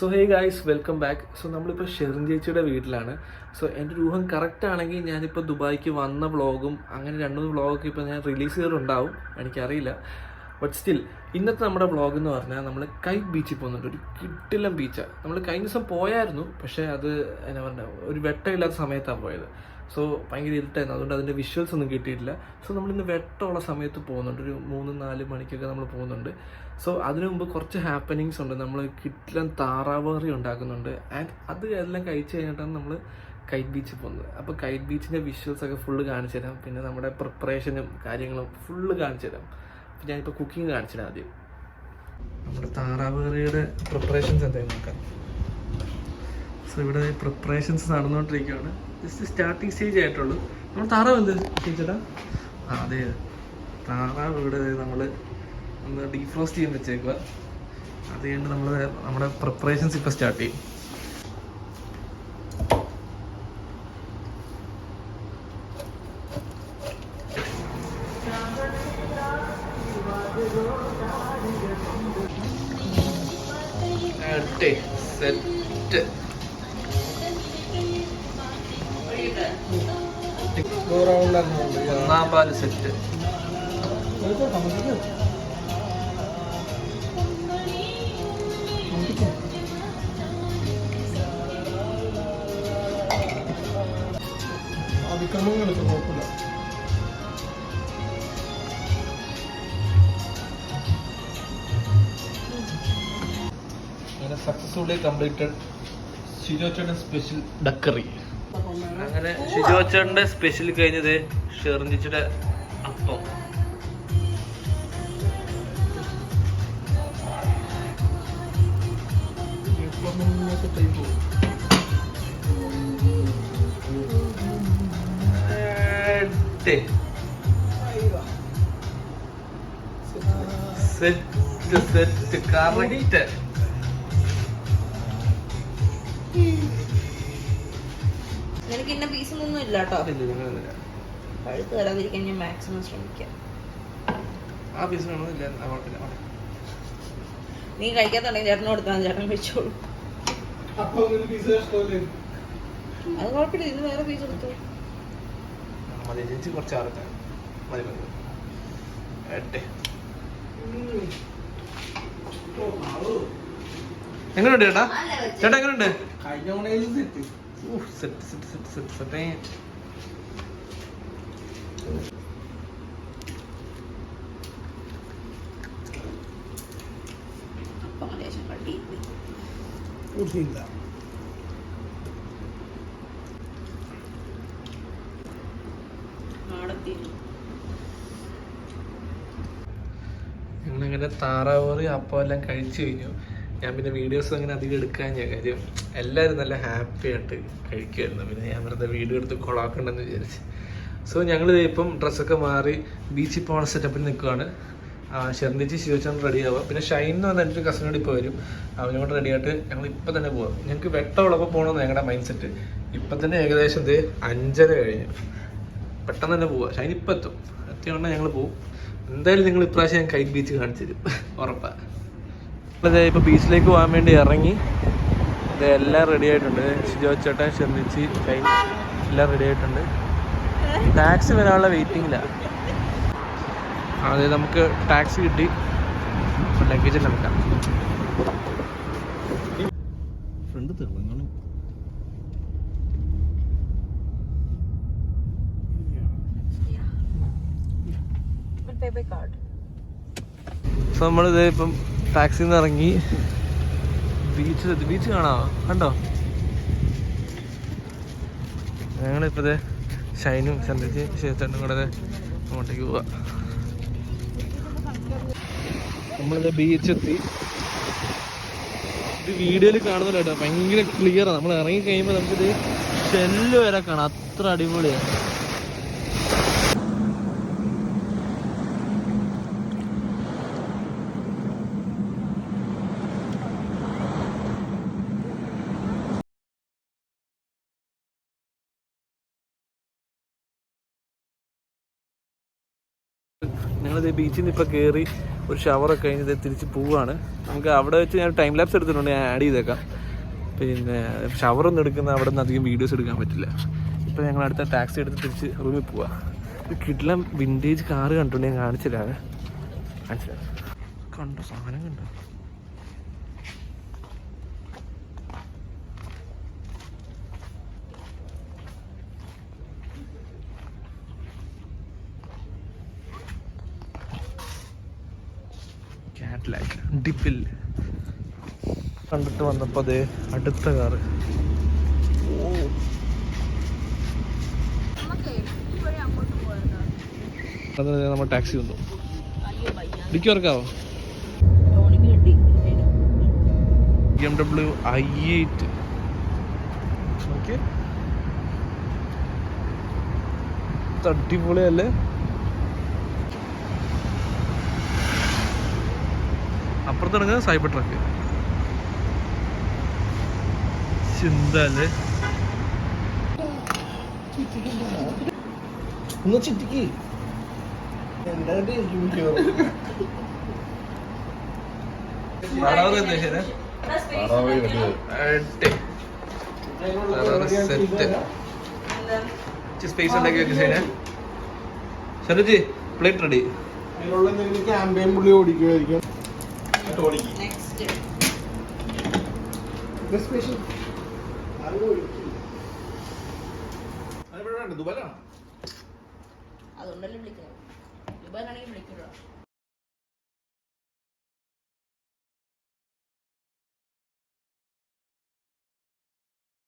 So hey guys, welcome back. So നമ്മളിപ്പോൾ ഷെറിൻ ചേച്ചിയുടെ വീട്ടിലാണ്. സോ എൻ്റെ ഒരു ഊഹം കറക്റ്റ് ആണെങ്കിൽ ഞാനിപ്പോൾ ദുബായിക്ക് വന്ന വ്ളോഗും അങ്ങനെ 2-3 വ്ളോഗൊക്കെ ഇപ്പോൾ ഞാൻ റിലീസ് ചെയ്തിട്ടുണ്ടാവും, എനിക്കറിയില്ല. ബട്ട് സ്റ്റിൽ ഇന്നത്തെ നമ്മുടെ വ്ളോഗ് എന്ന് പറഞ്ഞാൽ നമ്മൾ കൈറ്റ് ബീച്ചിൽ പോകുന്നുണ്ട്. ഒരു കിട്ടിലം ബീച്ചാണ്. നമ്മൾ കഴിഞ്ഞ ദിവസം പോയായിരുന്നു, പക്ഷേ അത് എന്നാ പറയുക, ഒരു വെട്ടമില്ലാത്ത സമയത്താണ് പോയത്. സോ ഭയങ്കര ഇരുട്ടായിരുന്നു, അതുകൊണ്ട് അതിൻ്റെ വിഷ്വൽസ് ഒന്നും കിട്ടിയിട്ടില്ല. സോ നമ്മളിന്ന് വെട്ടമുള്ള സമയത്ത് പോകുന്നുണ്ട്, ഒരു 3-4 മണിക്കൊക്കെ നമ്മൾ പോകുന്നുണ്ട്. സോ അതിനു മുമ്പ് കുറച്ച് ഹാപ്പനിങ്സ് ഉണ്ട്. നമ്മൾ കിട്ടിലം താറാവ് കറി ഉണ്ടാക്കുന്നുണ്ട്. ആൻഡ് അത് എല്ലാം കഴിച്ച് കഴിഞ്ഞിട്ടാണ് നമ്മൾ കൈറ്റ് ബീച്ചിൽ പോകുന്നത്. അപ്പോൾ കൈറ്റ് ബീച്ചിൻ്റെ വിഷ്വൽസൊക്കെ ഫുള്ള് കാണിച്ചു തരാം. പിന്നെ നമ്മുടെ പ്രിപ്പറേഷനും കാര്യങ്ങളും ഫുള്ള് കാണിച്ചു തരാം. അപ്പോൾ ഞാനിപ്പോൾ കുക്കിംഗ് കാണിച്ചു തരാം. ആദ്യം നമ്മുടെ താറാവ് കറിയുടെ പ്രിപ്പറേഷൻസ് എന്തായാലും നോക്കാം. സോ ഇവിടെ പ്രിപ്പറേഷൻസ് നടന്നുകൊണ്ടിരിക്കുകയാണ്. ജസ്റ്റ് സ്റ്റാർട്ടിങ് സ്റ്റേജ് ആയിട്ടുള്ളൂ. നമ്മൾ താറാവ് എന്ത് ചേട്ടാ? അതെ, താറാവ് ഇവിടെ നമ്മൾ ഒന്ന് ഡീഫ്രോസ്റ്റ് ചെയ്യാൻ വെച്ചേക്കുക. അത് കഴിഞ്ഞ് നമ്മുടെ പ്രിപ്പറേഷൻസ് ഇപ്പോൾ സ്റ്റാർട്ട് ചെയ്യും. സെറ്റ് ഒന്നാം പാല് സെറ്റ്. അതിക്രമങ്ങളൊക്കെ കുഴപ്പമില്ല. അങ്ങനെ സക്സസ്ഫുള്ളി കംപ്ലീറ്റഡ് ഷിജോച്ചേട്ടൻ സ്പെഷ്യൽ ഡക്കറി. അങ്ങനെ ഷിജോച്ചേട്ടൻ്റെ സ്പെഷ്യൽ കഴിഞ്ഞത് ഷെറിൻ ചേച്ചിയുടെ അപ്പം. Set set correct. നിനക്ക് ഇന്ന പീസൊന്നും ഇല്ല കേട്ടോ. പഴുത്ത് തരാതിരിക്കാൻ ഞാൻ മാക്സിമം ശ്രമിക്കാം. ആ പീസ് വേണമെന്നില്ല. നീ കഴിക്കാത്തുണ്ടെങ്കിൽ ചേട്ടന് കൊടുത്താൽ ചേട്ടൻ കഴിച്ചോളൂ. അത് കുഴപ്പമില്ല, ഇന്ന് വേറെ പീസ് എടുത്തു. കുറച്ച് ആറട്ടെ മതി മതി. എങ്ങനെയുണ്ട് ചേട്ടാ? ചേട്ടാ എങ്ങനെയുണ്ട്? Set set set set set. ഞങ്ങളങ്ങനെ താറാവ് കറി അപ്പം എല്ലാം കഴിച്ചു കഴിഞ്ഞു. ഞാൻ പിന്നെ വീഡിയോസ് അങ്ങനെ അധികം എടുക്കാൻ കാര്യം എല്ലാവരും നല്ല ഹാപ്പി ആയിട്ട് കഴിക്കുമായിരുന്നു. പിന്നെ ഞാൻ വെറുതെ വീഡിയോ എടുത്ത് കൊളാക്കണ്ടെന്ന് വിചാരിച്ചു. സോ ഞങ്ങൾ ഇപ്പം ഡ്രസ്സൊക്കെ മാറി ബീച്ചിൽ പോകുന്ന സെറ്റപ്പിൽ നിൽക്കുകയാണ്. ഷെറിൻ ചേച്ചി ഷിജോച്ചേട്ടൻ റെഡി ആവുക. പിന്നെ ഷൈൻ എന്ന് പറഞ്ഞാൽ എൻ്റെ ഒരു കസിനോട് ഇപ്പോൾ വരും. അവനോട് റെഡി ആയിട്ട് ഞങ്ങൾ ഇപ്പം തന്നെ പോകാം. ഞങ്ങൾക്ക് വെട്ടമുള്ളപ്പോൾ പോകണമെന്ന് ഞങ്ങളുടെ മൈൻഡ് സെറ്റ്. ഇപ്പം തന്നെ ഏകദേശം 5:30 കഴിഞ്ഞു. പെട്ടെന്ന് തന്നെ പോവുക. ഷൈൻ ഇപ്പം എത്തും. എത്തിയോണ്ട് ഞങ്ങൾ പോവും. എന്തായാലും നിങ്ങൾ ഇപ്രാവശ്യം ഞാൻ കൈറ്റ് ബീച്ച് കാണിച്ചു തരും, ഉറപ്പാണ്. നമ്മളിത് ഇപ്പോൾ ബീച്ചിലേക്ക് പോകാൻ വേണ്ടി ഇറങ്ങി. ഇത് എല്ലാം റെഡി ആയിട്ടുണ്ട്. ഷിജോച്ചേട്ടൻ, ഷെറിൻ ചേച്ചി, ഷൈൻ എല്ലാം റെഡി ആയിട്ടുണ്ട്. ടാക്സി വരാനുള്ള വെയിറ്റിങ്ങിലാണ്. അതെ, നമുക്ക് ടാക്സി കിട്ടി. ലഗേജ് എല്ലാം വെക്കാം. ഫ്രണ്ട് തീർന്നു. സോ നമ്മളിത് ഇപ്പം ടാക്സിയിൽ നിന്ന് ഇറങ്ങി ബീച്ച് കാണാമോ? കണ്ടോ? ഞങ്ങളിപ്പോൾ ഷൈനും ചന്ദ്രജി ശേഷനും കൂടെ അങ്ങോട്ടേക്ക് പോവാ. നമ്മളിത് ബീച്ചെത്തി. ഇത് വീഡിയോയിൽ കാണുന്നില്ല കേട്ടോ, ഭയങ്കര ക്ലിയറാണ്. നമ്മൾ ഇറങ്ങി കഴിയുമ്പോൾ നമുക്കിത് ഷെല്ല് വരെ കാണാം, അത്ര അടിപൊളിയാണ്. ഞങ്ങളിത് ബീച്ചിൽ നിന്ന് ഇപ്പോൾ കയറി ഒരു ഷവറൊക്കെ കഴിഞ്ഞ് ഇത് തിരിച്ച് പോവുകയാണ്. നമുക്ക് അവിടെ വെച്ച് ഞാൻ ടൈം ലാപ്സ് എടുത്തിട്ടുണ്ട്, ഞാൻ ആഡ് ചെയ്തേക്കാം. പിന്നെ ഷവറൊന്നും എടുക്കുന്ന അവിടെ നിന്ന് അധികം വീഡിയോസ് എടുക്കാൻ പറ്റില്ല. ഇപ്പോൾ ഞങ്ങൾ അടുത്ത ടാക്സി എടുത്ത് തിരിച്ച് റൂമിൽ പോവാ. ഒരു കിഡ്ലം വിൻറ്റേജ് കാറ് കണ്ടിട്ടുണ്ട്, ഞാൻ കാണിച്ചില്ലാണ്. കണ്ടോ സാധനം കണ്ടോ? കാറ്റ്ലാക്ക് ഡിപ്പിൽ കണ്ടിട്ട് വന്നപ്പോൾ അതേ അടുത്ത കാറ്. ഓ അത് നമ്മൾ ടാക്സി വന്നു. ഡിക്കി വർക്കാവോ? BMW i8 ഓക്കെ, അടിപൊളിയല്ലേ? അപ്പുറത്തിറങ്ങുക സൈബർ ട്രക്ക്. ചിന്തല്ലേ ഒന്ന് ചിറ്റിക്ക്. സ്പേസ് ഉണ്ടാക്കി വെച്ചേ. ശരജി പ്ലേറ്റ് റെഡി. ക്യാമ്പയിൻ പുള്ളി ഓടിക്കുമായിരിക്കും. അതുകൊണ്ടല്ലേ വിളിക്കുന്നത്. ദുബായിലാണെങ്കിൽ വിളിക്കില്ല.